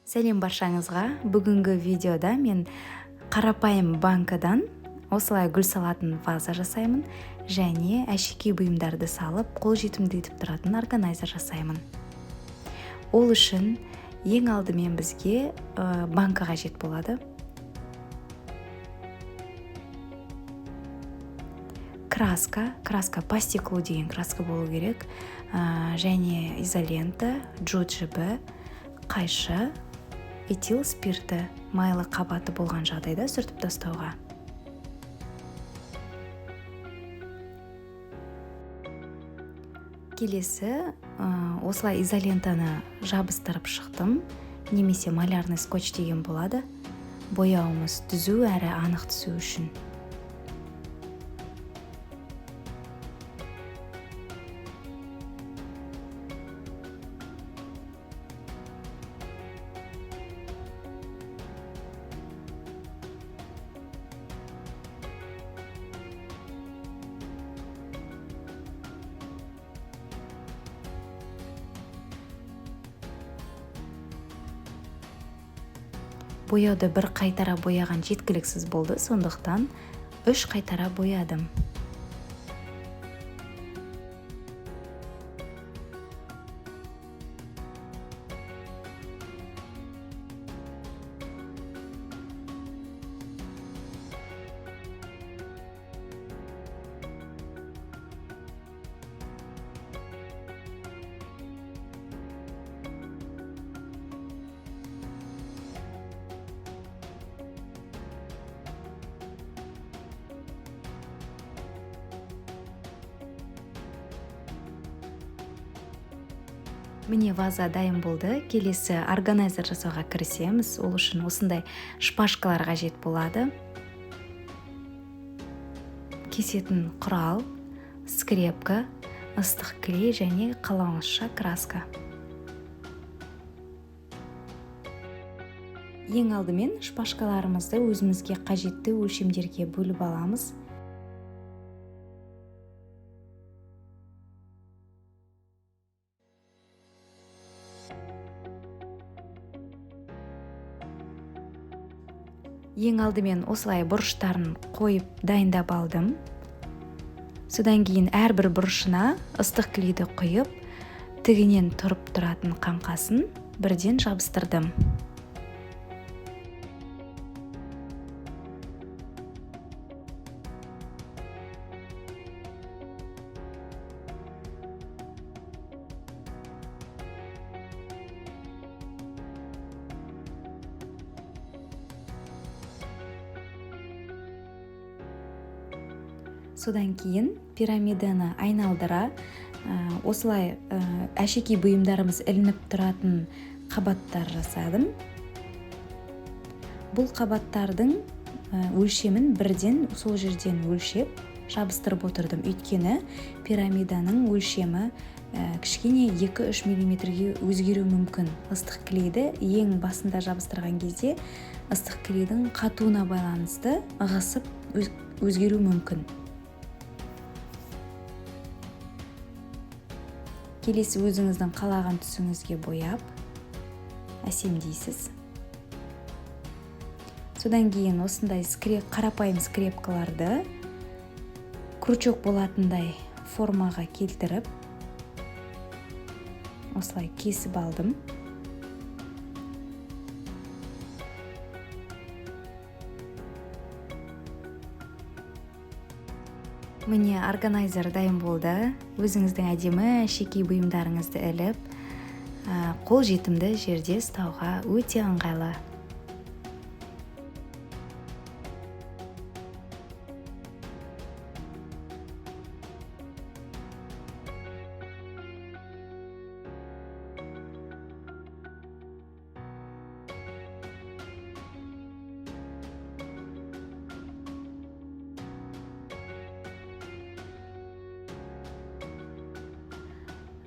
Сәлем баршаңызға. Бүгінгі видеода мен қарапайым банкадан осылай гүл салатын ваза жасаймын және әшекей бұйымдарды салып қолжетімді етіп тұратын органайзер жасаймын. Ол үшін ең алдымен бізге банка қажет болады. Краска по стеклу деген краска болу керек, және изолента, джуджибі, қайшы, этил спирті майлы қабаты болған жағдайда сүртіп тастауға. Келесі, осылай изолентаны жабыстырып шықтым, немесе малярный скотч деген болады. Бояуымыз түзу әрі анық түсу үшін. Бояуды бір қайтара бояған жеткіліксіз болды, сондықтан 3 қайтара боядым. Міне ваза дайын болды. Келесі органайзер жасауға кірісеміз. Ол үшін осындай шпажкалар қажет болады. Кесетін құрал, скрепка, ыстық клей және қаламызша краска. Ең алдымен шпажкаларымызды өзімізге қажетті өлшемдерге бөліп аламыз. Ең алдымен осылай бұрыштарын қойып дайындап алдым. Содан кейін әрбір бұрышына ыстық клейді құйып, тігінен тұрып тұратын қаңқасын бірден жабыстырдым. Содан кейін пирамиданы айналдыра, осылай әшекей бұйымдарымыз ілініп тұратын қабаттар жасадым. Бұл қабаттардың өлшемін бірден сол жерден өлшеп жабыстырып отырдым. Өйткені пирамиданың өлшемі кішкене 2-3 мм-ге өзгеру мүмкін. Ыстық клейді ең басында жабыстырған кезде ыстық клейдің қатуына байланысты ығысып өзгеру мүмкін. Келесі өзіңіздің қалаған түсіңізге бояп, әсемдейсіз. Содан кейін осындай қарапайым скрепкаларды крючок болатындай формаға келтіріп, осылай кесіп алдым. Міне органайзер дайын болды. Өзіңіздің әдемі әшекей бұйымдарыңызды іліп, қол жетімді жерде ұстауға өте ыңғайлы.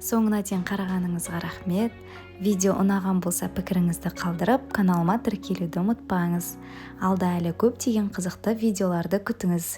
Соңына дейін қарағаныңызға рахмет. Видео ұнаған болса пікіріңізді қалдырып, каналыма тіркелуді ұмытпаңыз. Алда әлі көптеген қызықты видеоларды күтіңіз.